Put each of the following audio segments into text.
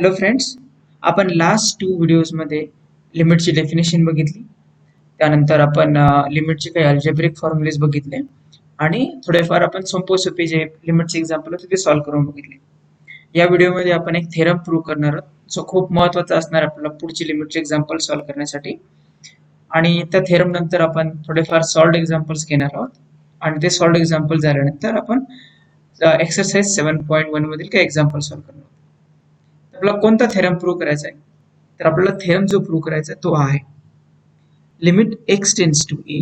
Hello friends, आपण last 2 व्हिडिओजमध्ये लिमिटची definition बघितली. त्यानंतर आपण लिमिटचे काही अल्जेब्रिक फॉर्म्युलेज बघितले आणि थोडेफार आपण सोपे जे लिमिटचे एक्झाम्पल होते ते सॉल्व्ह करून बघितले. या व्हिडिओमध्ये आपण एक थेरम प्रूव्ह करणार आहोत, जो खूप महत्त्वाचा असणार आपल्याला पुढची लिमिटचे एक्झाम्पल सॉल्व्ह करण्यासाठी. आणि त्या थेरम नंतर आपण थोडेफार सॉल्व्ड एक्झाम्पल्स घेणार आहोत आणि ते सॉल्व्ड एक्झाम्पल झाल्यानंतर आपण एक्सरसाइज 7.1 मधील काही एक्झाम्पल सॉल्व्ह करणार आहोत. आपल्याला कोणता थेरम प्रूव्ह करायचा आहे, तर आपल्याला थेरम जो प्रूव्ह करायचा आहे तो आहे limit x tends to a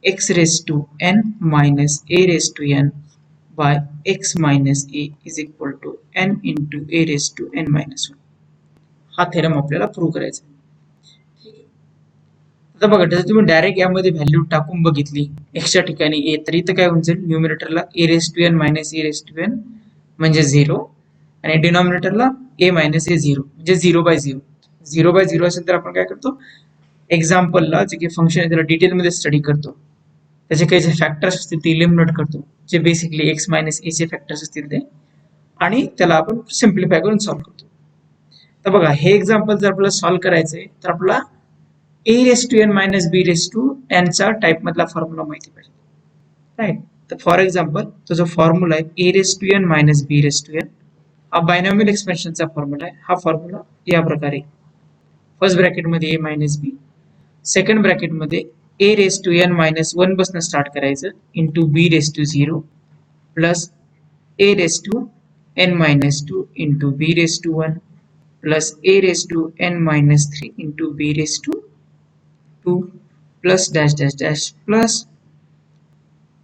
x raised to n minus a raised to n by x minus a is equal to n into a raised to n minus 1. हा थेरम आपल्याला prove करायचा आहे. आता बघा, जर तुम्ही डायरेक्ट यामध्ये value टाकून बघितली x च्या ठिकाणी a, तर इथं काय होऊन जाईल, न्यूमरेटरला a raised to n minus a raised to n म्हणजे 0 आणि डिनॉमिनेटरला a minus a 0 म्हणजे 0/0. 0/0 असेल तर आपण काय करतो, एक्झाम्पलला जे काही फंक्शन आहे त्याला डिटेलमध्ये स्टडी करतो, त्याचे काही जे फॅक्टर्स असतील ते इलिमिनेट करतो, जे बेसिकली x मायनस ए चे फॅक्टर्स असतील ते, आणि त्याला आपण सिम्प्लिफाय करून सॉल्व्ह करतो. तर बघा, हे एक्झाम्पल जर आपल्याला सॉल्व्ह करायचंय तर आपला a raised to n minus b raised to n चा टाइप मधला फॉर्म्युला माहिती पाहिजे, राईट. तर फॉर एक्झाम्पल तो जो फॉर्म्युला आहे a raised to n minus b raised to n, हा बायनॉमियल एक्सपेन्शनचा फॉर्म्युला आहे. हा फॉर्म्युला या प्रकारे, फर्स्ट ब्रॅकेट मध्ये a minus b, second bracket मध्ये a raised to n minus 1 पासून स्टार्ट करायचं into b raised to 0 plus a raised to n minus 2 into b raised to 1 plus a raised to n minus 3 into b raised to 2 plus dash dash dash plus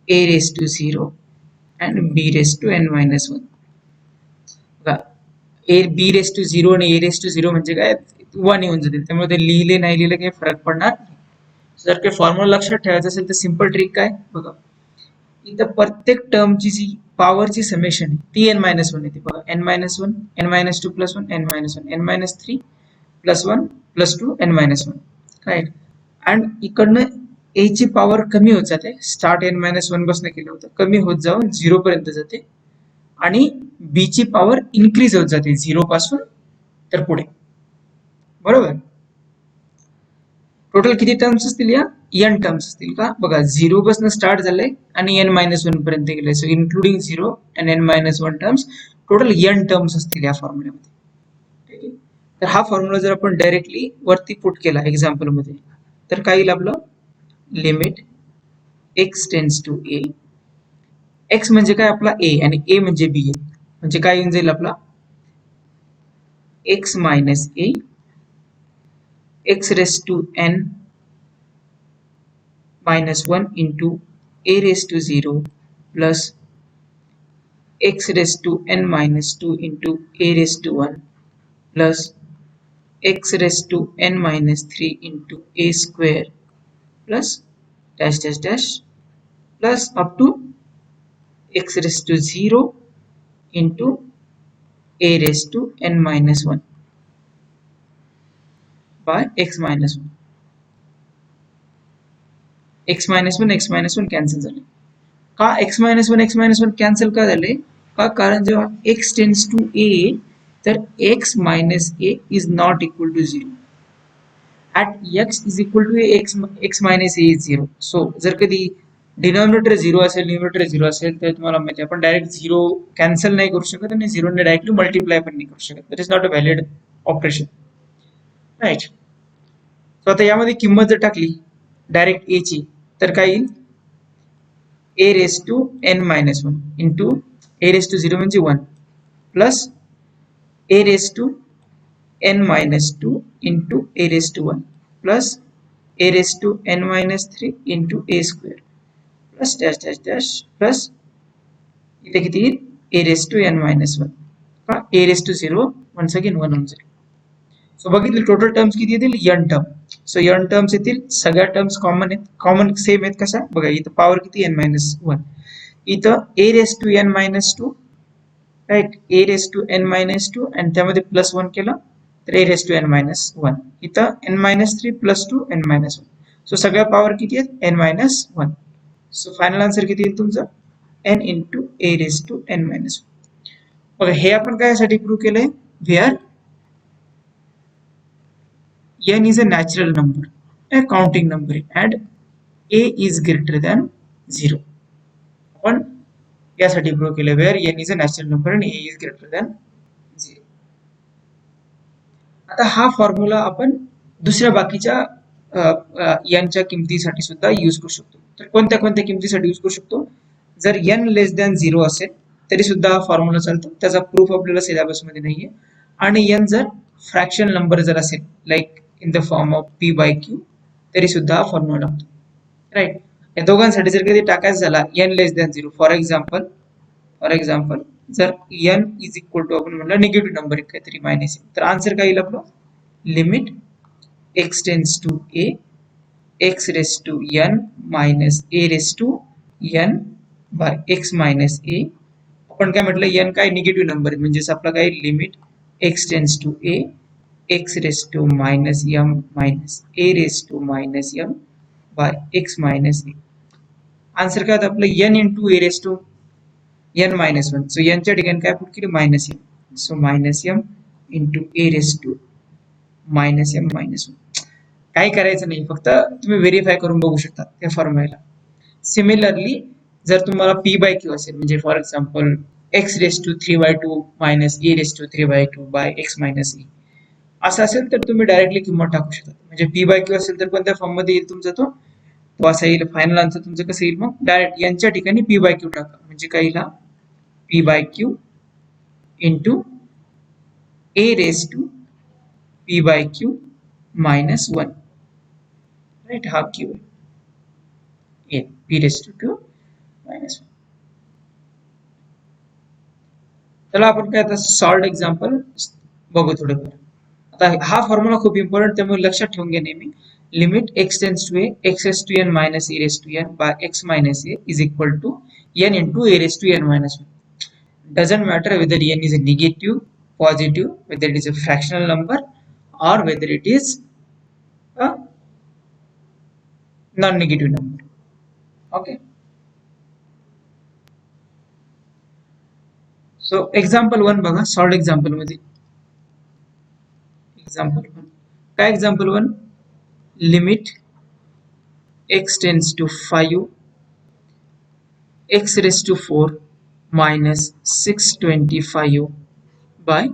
a raised to 0 and b raised to n minus 1. बघा, b raised to 0 आणि a raised to 0 म्हणजे काय, 1 येऊन जातील, त्यामुळे ते लिहिले नाही लिहिले काही फरक पडणार नाही. जर काही फॉर्म्युला लक्षात ठेवायचा असेल तर सिंपल ट्रिक काय, बघा, इथं प्रत्येक टर्मची जी पॉवरची समेशन आहे ती n-1 येते. बघा, n-1, n-2 plus 1, n-1, n-3 plus 1 plus 2, n-1, right. आणि इकडनं a ची पॉवर कमी होत जाते, स्टार्ट n-1 पासून केलं होतं, कमी होत जाऊन 0 पर्यंत जाते, आणि b ची पॉवर इन्क्रीज होत जाते 0 पासून तर पुढे, बरोबर. टोटल किती टर्म्स असतील, या n टर्म्स असतील का, बघा 0 पासून स्टार्ट झालंय आणि n-1 पर्यंत गेले, so including 0 and n-1 terms, total n terms असतील या फॉर्म्युल्यामध्ये. ठीक आहे. तर हा फॉर्म्युला जर आपण डायरेक्टली वरती पुट केला एक्झाम्पल मध्ये, तर काय येईल आपलं, limit x tends to a, x म्हणजे काय आपला a आणि a म्हणजे b आहे, म्हणजे काय येऊन जाईल आपला x minus a x raised to n minus 1 into a raised to 0 plus x raised to n minus 2 into a raised to 1 plus x raised to n minus 3 into a square plus dash dash dash plus up to x raised to 0 into a raised to n minus 1 by x minus 1. x minus 1 cancel झाले का, x minus 1 cancel का झाले का, कारण जेव्हा x tends to a तर x minus a is not equal to 0. at x is equal to x minus a is 0. so जर कधी डिनॉमिनेटर 0 असेल, न्यूमरेटर 0 असेल, तर तुम्हाला माहिती आहे आपण डायरेक्ट 0 कॅन्सल नाही करू शकत आणि 0 ने डायरेक्टली मल्टिप्लाय पण नाही करू शकत. That is not a valid operation, right. So आता यामध्ये किंमत जर टाकली डायरेक्ट a ची, तर काय येईल, a raised to n minus 1 into a raised to 0 म्हणजे 1 plus a raised to n minus 2 into a raised to 1 plus a raised to n minus 3 into a square plus dash dash dash plus इथे किती येईल, a raised to n minus 1 का, a raised to 0 once again 1 होऊन जाईल. So बघितले total terms किती येतील, n term. So n terms येतील, सगळ्या टर्म्स कॉमन आहेत, कॉमन सेम आहेत. कसा, बघा इथं पॉवर किती, n-1, इथं a raised to n minus 2, right, a raised to n minus 2 आणि त्यामध्ये प्लस 1 केलं तर a raised to n minus 1, इथं n minus 3 plus 2 n minus 1. So सगळ्या पॉवर किती आहेत, n minus 1. So final answer किती येईल तुमचं, n into a raised to n minus 1. बघा हे आपण काय प्रूव्ह केलंय, wear n is a natural number, a counting number, and a is greater than 0. आपण यासाठी प्रूव्ह केलं wear n is a natural number and a is greater than 0. आता हा फॉर्म्युला आपण दुसऱ्या बाकीच्या यांच्या किमतीसाठी सुद्धा यूज करू शकतो. तर कोणत्या कोणत्या किमतीसाठी यूज करू शकतो? जर n लेस दॅन 0 असेल तरी सुद्धा हा फॉर्म्युला चालतो, त्याचा प्रूफ आपल्याला सिलेबस मध्ये नाहीये. आणि n जर फ्रॅक्शन नंबर जर असेल like in the form of p by q तरी सुद्धा हा फॉर्म्युला लागतो. राईट, या दोघांसाठी जर कधी टाकायचं झाला n less than 0, for example जर n इज इक्वल टू आपण म्हणलं निगेटिव्ह नंबर काहीतरी मायनस, तर आन्सर काय येईल आपलं? Limit x tends to a x raise to n minus a raise to n by x minus a. आपण काय म्हटलं, n काय निगेटिव्ह नंबर म्हणजेच आपला काय limit x tends to a x raise to minus m minus a raise to minus m by x minus a. Answer काय होतं आपलं? n into a raise to n minus 1. So n च्या ठिकाणी काय put केली? Minus m. So minus m into a raise to minus m minus 1. काही करायचं नाही, फक्त तुम्ही व्हेरीफाय करून बघू शकता त्या फॉर्म्युला. सिमिलरली जर तुम्हाला p बाय q असेल, म्हणजे for example x raise to 3/2 minus a raise to 3/2 by x minus a असं असेल तर तुम्ही डायरेक्टली किंमत टाकू शकता. म्हणजे p बाय q असेल तर कोणत्या फॉर्म मध्ये येईल तुमचा तो असा येईल. फायनल आन्सर तुमचं कसं येईल? मग डायरेक्ट यांच्या ठिकाणी p बाय q टाका, म्हणजे काय येईल? p by q into a raise to p by q minus 1. Right, हा q आहे, p raise to q minus 1. चला आपण काय आता सॉल्ड एक्झाम्पल बघू थोडंफार. आता हा फॉर्म्युला खूप इम्पॉर्टंट, त्यामुळे लक्षात ठेवून घ्या नेहमी. Limit x tends to a x raise to n minus a raise to n by x minus a is equal to n into a raise to n minus 1. Doesn't matter whether n is a negative, positive, whether it is a fractional number or whether it is a non-negative number. Okay. So example 1 बघा, solved example मध्ये. Example 1 काय? Example 1 limit x tends to 5 x raise to 4 minus 625 by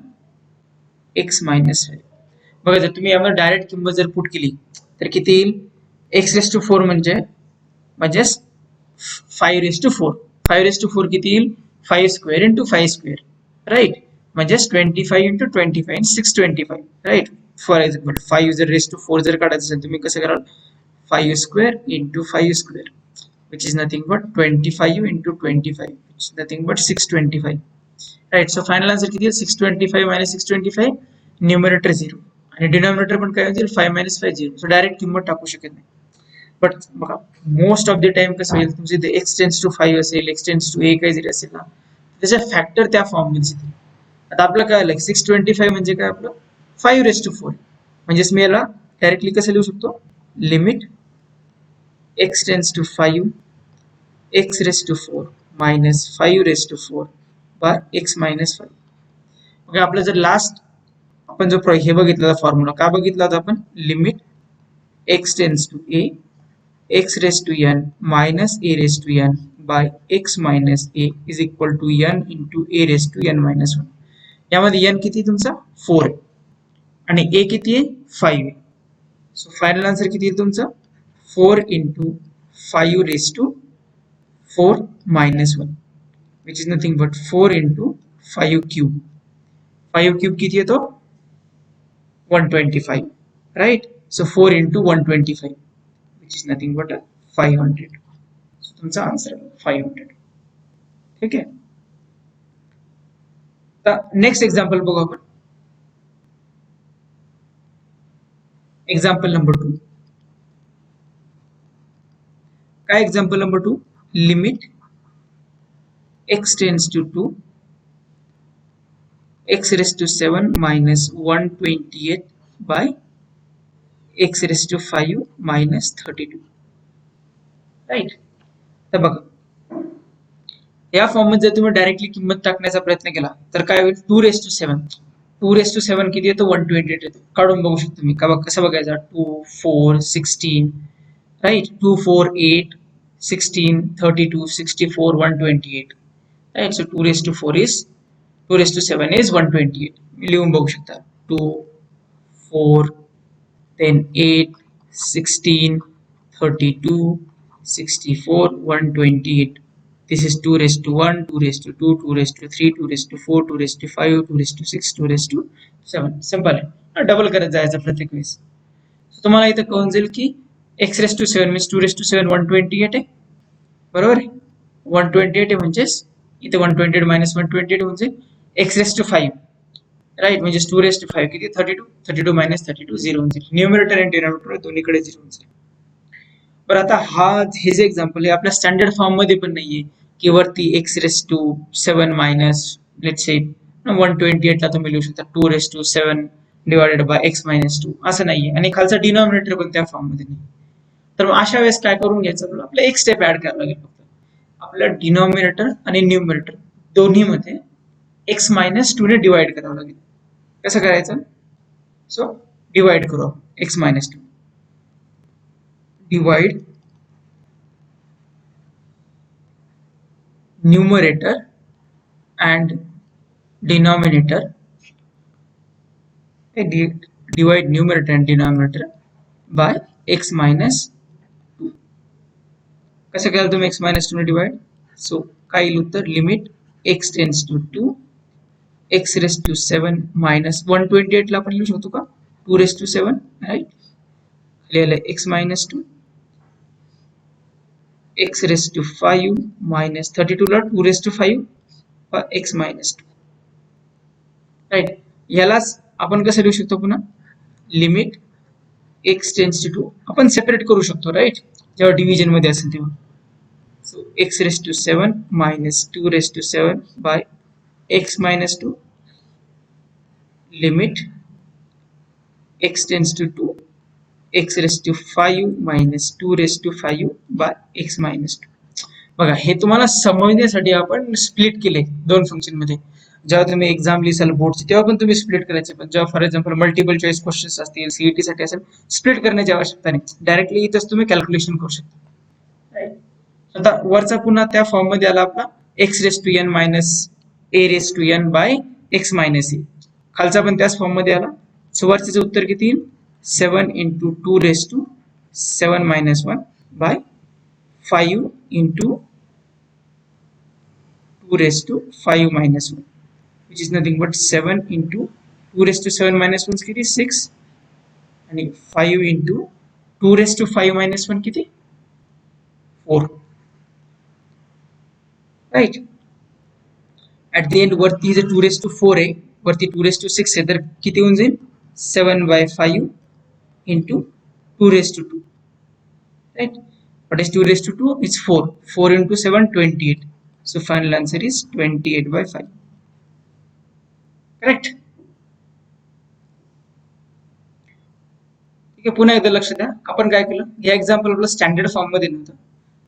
x minus 5. बघा जर तुम्ही यामध्ये direct किंमत जर put केली तर किती येईल? x रेस टू 4 म्हणजेच 5 रेस टू 4. 5 रेस टू 4 किती येईल? 5 स्क्वेअर इंटू 5 स्क्वेअर. राईट, म्हणजेच 25 इंटू 25 आणि 625. राईट, फॉर एक्झाम्पल 5 जर रेस टू 4 जर काढायचं असेल तुम्ही कसं कराल? 5 square into 5 square which is nothing but 25 into 25 which is nothing but 625. Right, so final answer किती येईल? 625 minus 625, न्यूमरेटर 0 आणि डिनॉमिनेटर पण काय होईल? 5 minus 5 0. सो डायरेक्ट किंमत टाकू शकत नाही. बट बघा मोस्ट ऑफ द टाइम कसं होईल, तुमचे इथे x टेन्स टू 5 असेल, x टेन्स टू a काही जरी असेल ना, त्याचा फॅक्टर त्या फॉर्म मध्ये येतील. आता आपलं काय आलं? 625 म्हणजे काय आपलं? 5 रेस टू 4. म्हणजेच मी याला डायरेक्टली कसं लिहू शकतो? Limit x tends to 5 x raise to 4 minus 5 raise to 4 by x minus 5. मग आपलं जर लास्ट आपण जो हे बघितला होता फॉर्म्युला, का बघितला होता आपण? Limit x tends to a x raise to n minus a raise to n by x minus a is equal to n into a raise to n minus 1. यामध्ये n किती तुमचा? 4 आहे आणि a किती आहे? 5 आहे. सो फायनल आन्सर किती येईल तुमचा? 4 into 5 raise to 4 minus 1 which is nothing but 4 into 5 cube. 5 cube किती येतो? 125. Right? So 4 into 125 which is nothing but 500. So तुमचा आन्सर 500. ठीक आहे. तर नेक्स्ट एक्झाम्पल बघू आपण. Example number 2. काय example number 2? Limit x tends to 2 x raised to 7 minus 128 by x raised to 5 minus 32. Right? तर बघा या फॉर्म मध्ये जर तुम्ही डायरेक्टली किंमत टाकण्याचा प्रयत्न केला तर काय होईल, 2:7. 2:7 किती येतो, 128 येतो. काढून बघू शकतो मी. कसं बघायचं, 2 4 16 राईट, 2 4 8 16 32 64 128 राईट. So 2:7 is 128. लिहून बघू शकता. 2 4 then 8 16 32 64 128. This is 2:1 2:2 2:3 2:4 2:5 2:6 2:7. सिंपल आहे. डबल करत जायचं प्रत्येक वेळेस. तुम्हाला इथं कळून जाईल की x⁻7 मीन्स 2:7 128 आहे, बरोबर आहे. 128 आहे म्हणजेच इथे 128 - 128 होऊन जाईल x⁵5 राईट, म्हणजे 2⁵ किती 32 32 - 32 0 होऊन जाईल. न्यूमरेटर आणि डिनॉमिनेटर दोन्हीकडे 0 होऊन जाईल. बरं, आता हे जे एक्झाम्पल आहे आपल्या स्टँडर्ड फॉर्म मध्ये पण नाहीये की वरती x⁻7 मायनस लेट्स से 128 ला तुम्ही लिहू शकता 2⁻7 डिवायडेड बाय x-2 असं नाहीये, आणि खालचा डिनॉमिनेटर पण त्या फॉर्म मध्ये नाही. तर मग अशा वेळेस काय करून घ्यायचं, आपल्याला एक स्टेप ऍड करावं लागेल. फक्त आपल्या डिनॉमिनेटर आणि न्यूमरेटर दोन्ही मध्ये x-2 ने डिवाइड करावं लागेल. कसं करायचं, सो डिवाइड करू x-2 divide numerator and denominator. Divide numerator and denominator by x-2. कसं केलं तुम्ही x-2 ने डिवाइड, सो काय येईल उत्तर, limit x tends to 2 x⁻7 minus 128 ला आपण लिहू शकतो का 2⁻7 राईट, लिहिलं x-2 x⁵5 मायनस 32 ला 2⁵5 x-2 राईट. यालाच आपण कसं लिहू शकतो, पुन्हा लिमिट x टेंड्स टू 2 आपण सेपरेट करू शकतो राईट, जेव्हा डिव्हिजन मध्ये असेल तेव्हा. So x⁻7 minus 2⁻7 by x-2 limit x tends to 2 x⁵5 minus 2⁵5 by x-2. बघा, हे तुम्हाला समजण्यासाठी आपण स्प्लिट केले दोन फंक्शन मध्ये. जेव्हा तुम्ही एक्झाम लिहिसाल बोर्डची तेव्हा पण तुम्ही स्प्लिट करायचे, पण जेव्हा for example multiple choice questions असतील सीईटी साठी असेल स्प्लिट करण्याची आवश्यकता नाही, डायरेक्टली इथंच तुम्ही कॅल्क्युलेशन करू शकता. आता वरचा पुन्हा त्या फॉर्म मध्ये आला आपला x⁻n minus a⁻n bye x-a. खालचा पण त्याच फॉर्म मध्ये आला. सो वरचं उत्तर किती येईल, 7 into 2⁻7 minus 1 by 5 into 2⁻5 minus 1, which is nothing but 7 into 2⁻7 minus 1 किती 6 आणि 5 into 2⁻5 minus 1 किती 4 राईट. ऍट द एंड वरती जर 2⁻4 आहे, वरती 2⁻6 आहे, तर किती होऊन जाईल 7/5 into 2⁻2 right. What is 2⁻2? It's 4. 4 into 7 28. So final answer is 28/5. Correct. ठीक आहे, पुन्हा एकदा लक्ष द्या. आपण काय केलं, या एक्झाम्पल आपलं स्टँडर्ड फॉर्म मध्ये नव्हतं.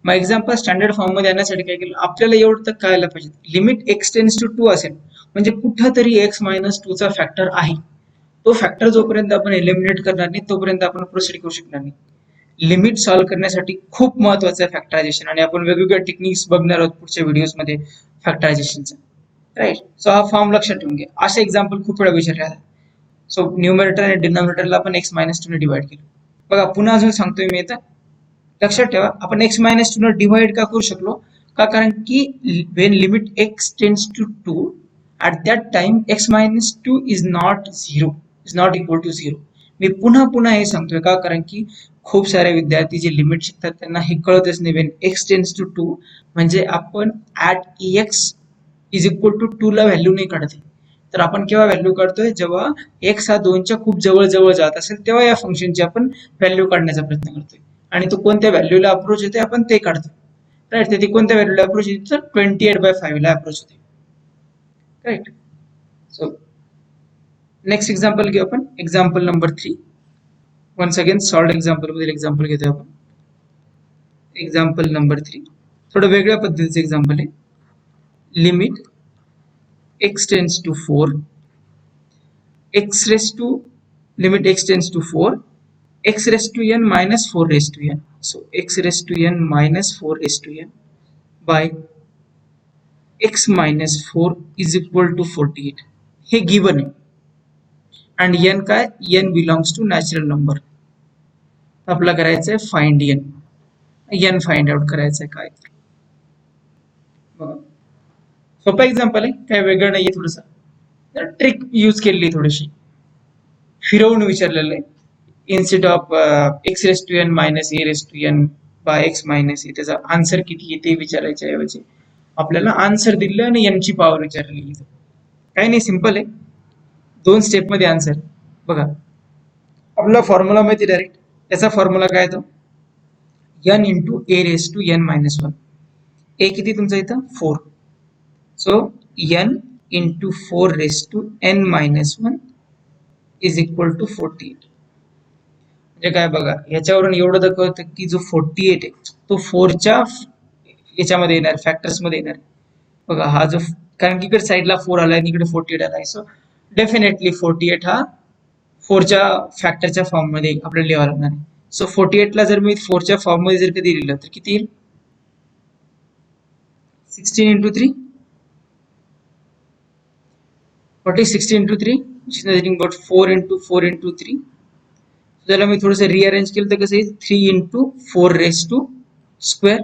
मग एक्झाम्पल स्टँडर्ड फॉर्म मध्ये आणण्यासाठी काय केलं, आपल्याला एवढं तर कळायला पाहिजे लिमिट x टेंड्स टू 2 असेल म्हणजे कुठंतरी x-2 चा फॅक्टर आहे. तो फॅक्टर जोपर्यंत आपण एलिमिनेट करणार नाही तोपर्यंत आपण प्रोसीड करू शकणार नाही. लिमिट सॉल्व्ह करण्यासाठी खूप महत्वाचं आहे फॅक्टरायझेशन, आणि आपण वेगवेगळ्या टेक्निक्स बघणार आहोत पुढच्या व्हिडिओज मध्ये फॅक्टरायझेशनचा राईट. सो हा फॉर्म लक्षात ठेवून घ्या. असे एक्झाम्पल खूप वेळा विचारले आहेत. सो न्यूमरेटर आणि डिनॉमिनेटरला आपण x-2 ने डिवाइड केलं. बघा पुन्हा अजून सांगतोय मी आता, लक्षात ठेवा आपण x-2 ने डिवाइड का करू शकलो का, कारण की when limit x tends to 2 at that time x-2 is not equal to 0. मी पुन्हा पुन्हा हे सांगतोय का, कारण की खूप सारे विद्यार्थी जे लिमिट शिकतात त्यांना हे कळतच नाही. when x tends to 2 म्हणजे आपण at x is equal to 2 ला व्हॅल्यू नाही काढत, तर आपण केव्हा व्हॅल्यू काढतोय, जेव्हा x हा 2च्या खूप जवळ जवळ जात असेल तेव्हा या फंक्शनची आपण व्हॅल्यू काढण्याचा प्रयत्न करतोय. आणि तो कोणत्या व्हॅल्यूला अप्रोच येते आपण ते काढतो राईट. ते कोणत्या व्हॅल्यूला अप्रोच येते, तर 28/5 ला अप्रोच होते राईट. सो नेक्स्ट एक्झाम्पल घेऊ आपण, example number 3. Once again solved example मधील एक्झाम्पल घेतोय आपण. एक्झाम्पल नंबर 3 थोडं वेगळ्या पद्धतीचं एक्झाम्पल आहे. Limit x tends to 4 x raised to limit x tends to 4 x raised to n minus 4 raised to n. So x raised to n minus 4 raised to n by x minus 4 is equal to 48. हे given आहे and n काय n belongs to natural number. आपला करायचं आहे find n find out करायचं आहे काय बघा सोपं एक्झाम्पल आहे काय वेगळं नाहीये थोडंसं ट्रिक यूज केलेली थोडीशी फिरवून विचारलेलं आहे instead of x raise to n minus a raise to n by x minus a त्याचा आन्सर किती येते विचारायच्या ऐवजी आपल्याला आन्सर दिलं आणि एनची पॉवर विचारलेली काही नाही सिंपल आहे 2 स्टेप मध्ये आन्सर बघा आपला फॉर्म्युला माहिती डायरेक्ट याचा फॉर्म्युला काय तो n into a raise to n minus 1 a किती तुमचा इथं 4 so n into 4 raise to n minus 1 is equal to 48 म्हणजे काय बघा याच्यावरून एवढं दाखवतं की जो 48 आहे तो 4 च्या याच्यामध्ये येणार फॅक्टर्स मध्ये येणार बघा हा जो कारण की इकडे साइडला 4 आलाय आणि इकडे 48 आलाय सो डेफिनेटली 48 हा 4 च्या फॅक्टरच्या फॉर्म मध्ये आपल्याला लिहावं लागणार आहे सो 48 ला जर मी 4 च्या फॉर्म मध्ये जर कधी लिहिलं तर किती येईल 16 into 3 what is 16 into 3 which is nothing but 4 into 4 into 3 त्याला मी थोडंसं रिअरेंज केलं तर कसं येईल 3 into 4 raised to square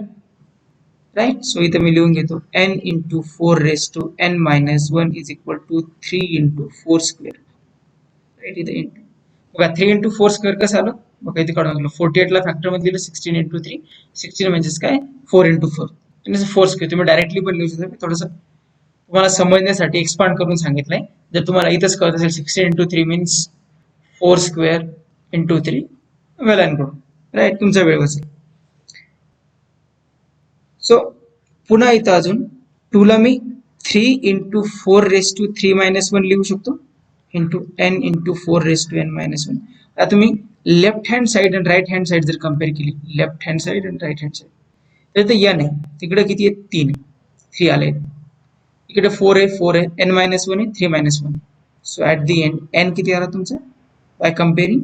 right so इथं मी लिहून घेतो n into 4 raised to n minus 1 is equal to 3 into 4 square right इथं into बघा 3 into 4 square कसं आलं बघा इथे काढून टाकलं 48 ला फॅक्टर मध्ये दिलं 16 into 3 16 म्हणजेच काय 4 into 4 आणि 4 स्क्वेअर तुम्ही डायरेक्टली पण लिहू शकता थोडंसं तुम्हाला समजण्यासाठी एक्सपांड करून सांगितलंय जर तुम्हाला इथंच कळत असेल 16 into 3 means 4 square into 3 well and good right तुमचा वेळ वाचेल सो पुन्हा इथं अजून 2 ला मी 3 into 4 raised to 3 minus 1 लिहू शकतो into n into 4 raised to n minus 1 आता तुम्ही लेफ्ट हँड साइड आणि राईट हँड साइड जर कम्पेअर केली लेफ्ट हँड साइड आणि राईट हँड साइड तर इथं n आहे तिकडे किती आहे 3 आहे 3 आले इकडे 4 आहे n minus 1 आहे 3 minus 1 so at the end n किती आला तुमचा by comparing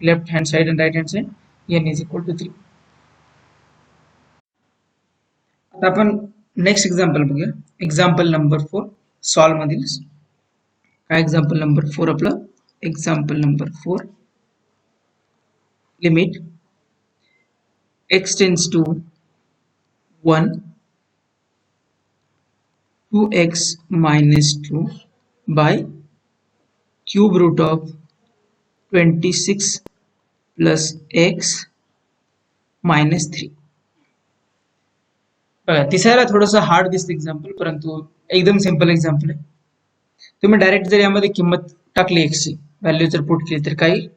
left hand side आणि right hand side n is equal to 3 आता आपण नेक्स्ट एक्झाम्पल बघूया एक्झाम्पल नंबर 4 सॉल्व मधील काय एक्झाम्पल नंबर 4 आपलं example number 4 limit x tends to 1 2x minus 2 by cube root of 26 plus x minus 3 बघा तिसऱ्याला थोडंसं हार्ड दिसतं एक्झाम्पल परंतु एकदम सिंपल एक्झाम्पल आहे तुम्ही डायरेक्ट जर यामध्ये किंमत टाकली x ची व्हॅल्यू जर पुट केली तर काही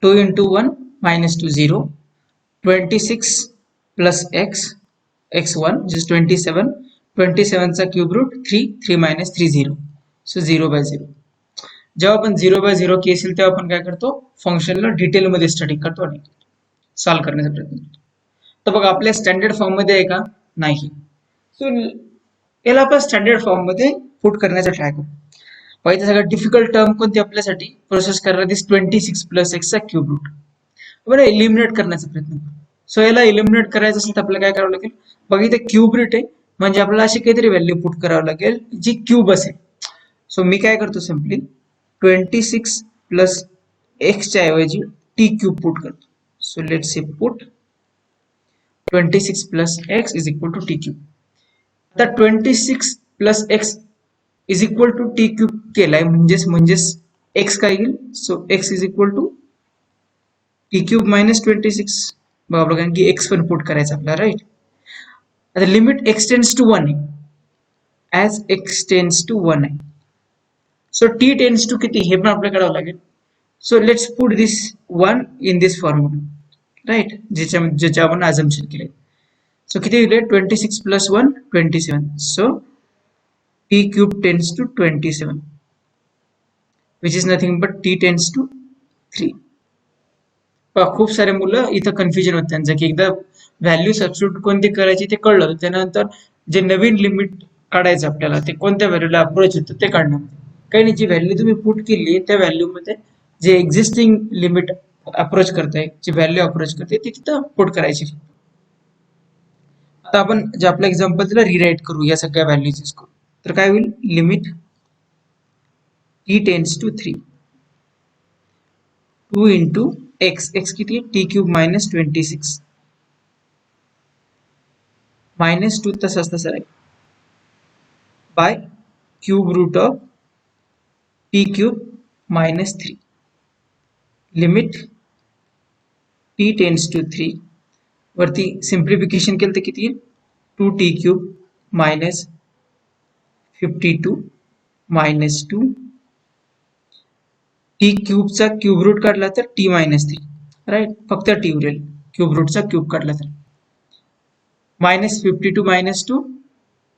2 into 1 minus 2 0 26 plus x x1 which is 27 27 चा cube root 3 minus 3 0 so 0 by 0 जेव्हा आपण 0 by 0 केस येईल तेव्हा आपण काय करतो फंक्शनला डिटेल मध्ये स्टडी करतो आणि सॉल्व्ह करण्याचा प्रयत्न करतो तर बघा आपल्या स्टँडर्ड फॉर्म मध्ये आहे का नाही सो याला आपण स्टँडर्ड फॉर्म मध्ये पुट करण्याचा ट्राय करू पहिला सगळ्यात डिफिकल्ट टर्म कोणती आपल्यासाठी प्रोसेस करणार दिस 26 प्लस एक्स चा क्यूब रूट बरं एलिमिनेट करण्याचा प्रयत्न करू सो याला एलिमिनेट करायचं असेल तर आपल्याला काय करावं लागेल बघा इथे क्यूब रूट आहे म्हणजे आपल्याला अशी काहीतरी व्हॅल्यू पुट करावं लागेल जी क्यूब असेल सो मी काय करतो सिम्पली 26 प्लस एक्स च्या ऐवजी टी क्यूब पुट करतो so let's say put 26 plus x is equal to t cube आता 26 plus x is equal to t cube केलाय म्हणजेच एक्स काय येईल so x is equal to t cube minus 26 बघा कारण की एक्स पण पुट करायचं आपल्याला राईट आता लिमिट एक्स टेन्स टू 1 आहे ऍज एक्स टेन्स टू 1 आहे सो टी टेन्स टू किती हे पण आपल्याला करावं लागेल so let's put this 1 in this formula right ज्याच्या आपण अझम्पशन केले सो किती दिले 26 plus 1 27 so t cube tends to 27 which is nothing but t tends to 3 खूप सारे मुलं इथं कन्फ्युजन होत त्यांचं की एकदा व्हॅल्यू सबस्टिट्यूट कोणती करायची ते कळलं त्यानंतर जे नवीन लिमिट काढायचं आपल्याला, ते कोणत्या व्हॅल्यूला अप्रोच होतं ते काढणं. काही नाही, जी व्हॅल्यू तुम्ही पुट केली त्या व्हॅल्यू मध्ये जे एक्झिस्टिंग लिमिट अप्रोच करताय, जी व्हॅल्यू अप्रोच करते ती तिथं पुट करायची. आता आपण जे आपल्या एक्झाम्पल तिला रिराईट करू या सगळ्या व्हॅल्यूज यूज करू. तर काय होईल, limit t tends to 3 2 into x, x किती आहे, टी क्यूब मायनस 26 मायनस 2 तसंच तसं राहील by cube root of t cube minus 3 limit t tends to 3 वरती सिम्प्लिफिकेशन केलं तर किती येईल, 2t cube minus 52 minus 2 t क्यूबचा क्यूब रूट काढला तर टी मायनस 3, राईट, फक्त टी उरेल, क्यूब रूटचा क्यूब काढला तर मायनस 52 मायनस 2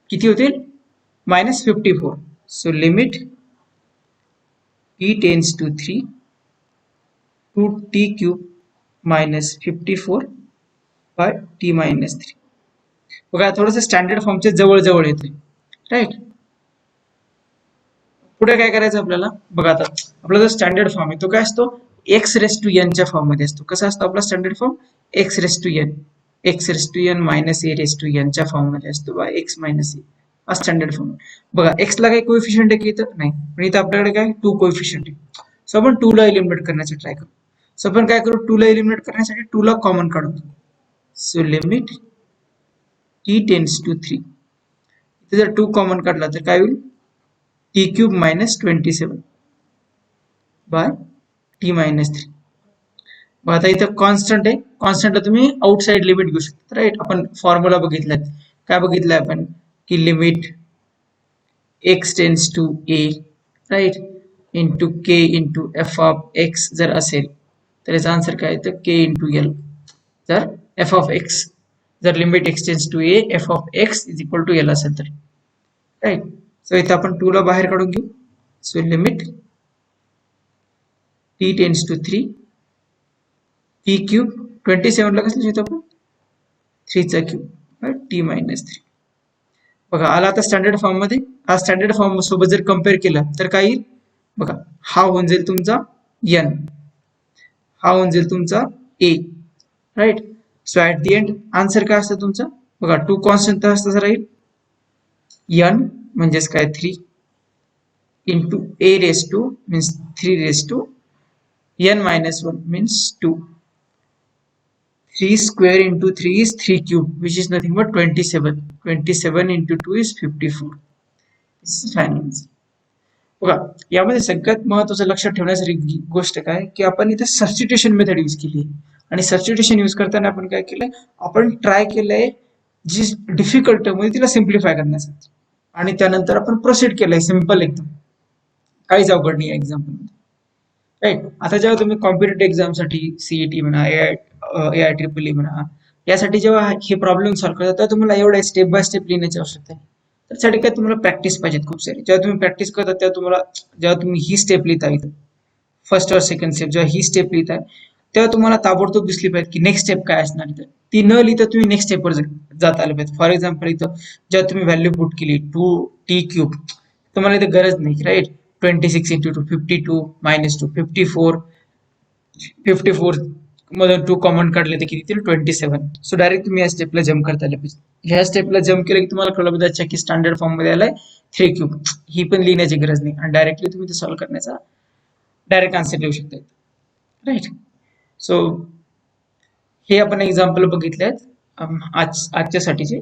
किती होतील, minus 54. So limit t tends to 3 2t cube minus 54 by t minus 3. बघा थोडंसं स्टँडर्ड फॉर्मच्या जवळ जवळ येते, राईट. पुढे काय करायचं आपल्याला, बघा आता आपला जो स्टँडर्ड फॉर्म आहे तो काय असतो, एक्स रेस टू एन च्या फॉर्म मध्ये असतो. कसा असतो आपला standard form, x raise to n minus a raise to n च्या फॉर्म मध्ये असतो, बा एक्स मायनस ए हा स्टँडर्ड फॉर्म. बघा एक्स ला काही कोएफिशियंट आहे की इथं नाही, पण इथं आपल्याकडे काय 2 कोएफिशियंट आहे. सो आपण 2 ला एलिमिनेट करण्याची ट्राय करू. सो आपण काय करू, 2 ला एलिमिनेट करण्यासाठी 2 ला कॉमन काढू. So limit t tends to 3, इथे जर 2 कॉमन काढला तर काय होईल, t cube minus 27 by t minus 3. मग आता इथं कॉन्स्टंट आहे, कॉन्स्टंटला तुम्ही आउटसाइड लिमिट घेऊ शकता, राईट. आपण फॉर्म्युला बघितलाय, काय बघितलंय आपण की limit x tends to a, right, into k into f of x जर असेल तर याचा आन्सर काय येतं, के इंटू एल. जर एफ ऑफ एक्स, जर limit x tends to a f of x is equal to l असेल तर, राईट. सो इथे आपण 2 ला बाहेर काढून घेऊ. So limit t tends to 3 t cube 27 ला कसं लिहितो आपण, 3 चा क्यूब टी मायनस 3. बघा आला आता स्टँडर्ड फॉर्म मध्ये. हा स्टँडर्ड फॉर्म सोबत जर कम्पेअर केलं तर काय येईल, बघा हा होऊन जाईल तुमचा n, हा होऊन जाईल तुमचा a, right. So at the end answer काय असतं तुमचं, बघा 2 कॉन्स्टंट तर असतं राहील, n म्हणजेच काय 3 into a raise to means 3 raise to n minus 1 means 2. 3 square into 3 is 3 cube, which is nothing but 27. 27 into 2 is 54. This is final answer. बघा यामध्ये सगळ्यात महत्त्वाचं लक्षात ठेवण्यासारखी गोष्ट काय की आपण इथे सबस्टिट्यूशन मेथड यूज केली आहे. आणि सबस्टिट्यूशन यूज करताना आपण काय केलंय, आपण ट्राय केलंय जी डिफिकल्ट म्हणजे तिला सिम्प्लिफाय करण्यासाठी, आणि त्यानंतर आपण प्रोसीड केलंय सिम्पल एकदम, काहीच अवघड नाही एक्झाम्पल मध्ये, राईट. आता जेव्हा तुम्ही कॉम्पिटेटिव्ह एक्झामसाठी सीईटी म्हणा, ए आय ट्रिपल ई म्हणा, यासाठी जेव्हा हे प्रॉब्लेम सॉल्व्ह करता तेव्हा तुम्हाला एवढं स्टेप बाय स्टेप लिहिण्याची आवश्यकता आहे. त्यासाठी काय तुम्हाला प्रॅक्टिस पाहिजेत खूप सारी. जेव्हा तुम्ही प्रॅक्टिस करता तेव्हा तुम्हाला, जेव्हा तुम्ही ही स्टेप लिहिता इथं फर्स्ट और सेकंड स्टेप, जेव्हा ही स्टेप लिहिताय तेव्हा तुम्हाला ताबडतोब दिसली पाहिजे की नेक्स्ट स्टेप काय असणार. तर ती न लिहिता तुम्ही नेक्स्ट स्टेपवर जात आले पाहिजे. फॉर एक्झाम्पल इथं जेव्हा तुम्ही व्हॅल्यू पुट केली 2t क्यूब, तुम्हाला इथे गरज नाही, राईट. 26 इंटू 2 52 मायनस 2 54 मधून 2 कॉमन काढले तर किती 27. सो डायरेक्ट तुम्ही या स्टेपला जम्प करता आले पाहिजे. ह्या स्टेपला जम्प केलं की तुम्हाला कळलं पाहिजे की स्टँडर्ड फॉर्म मध्ये आलाय 3 क्यूब, ही पण लिहिण्याची गरज नाही आणि डायरेक्टली तुम्ही ते सॉल्व्ह करण्याचा डायरेक्ट आन्सर लिहू शकता, राईट. सो हे आपण एक्झाम्पल बघितले आहेत आजच्यासाठीचे.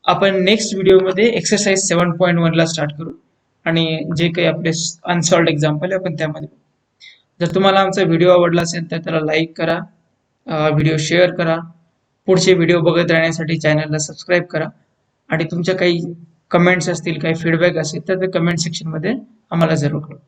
आपण नेक्स्ट व्हिडिओमध्ये एक्सरसाइज 7.1 ला स्टार्ट करू आणि जे काही आपले अनसॉल्व्ड एक्झाम्पल आहे आपण त्यामध्ये. जर तुम्हाला आमचा व्हिडिओ आवडला असेल तर त्याला लाईक करा, व्हिडिओ शेअर करा, पुढचे व्हिडिओ बघत राहण्यासाठी चॅनलला सबस्क्राईब करा, आणि तुमच्या काही कमेंट्स असतील, काही फीडबॅक असेल तर ते कमेंट सेक्शन मध्ये आम्हाला जरूर कळवा.